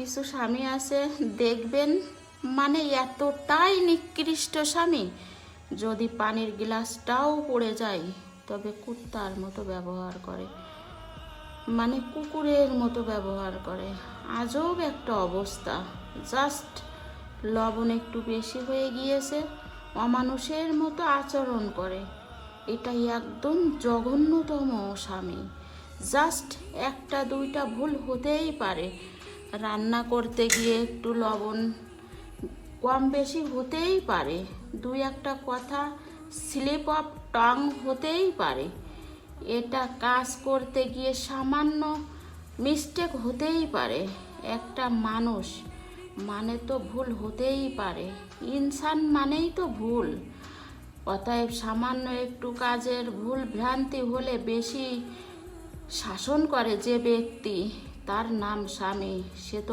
কিছু স্বামী আছে দেখবেন, মানে এতটাই নিকৃষ্ট স্বামী, যদি পানির গ্লাসটাও পড়ে যায় তবে কুত্তার মতো ব্যবহার করে, মানে কুকুরের মতো ব্যবহার করে। আজব একটা অবস্থা। জাস্ট লবণ একটু বেশি হয়ে গিয়েছে, অমানুষের মতো আচরণ করে। এটাই একদম জঘন্যতম স্বামী। জাস্ট একটা দুইটা ভুল হতেই পারে, রান্না করতে গিয়ে একটু লবণ কম বেশি হতেই পারে, দুই একটা কথা স্লিপ অফ টাং হতেই পারে, এটা কাজ করতে গিয়ে সামান্য মিস্টেক হতেই পারে। একটা মানুষ মানে তো ভুল হতেই পারে, ইনসান মানেই তো ভুল। অতএব সামান্য একটু কাজের ভুল ভ্রান্তি হলে বেশি শাসন করে যে ব্যক্তি, তার নাম স্বামী, সে তো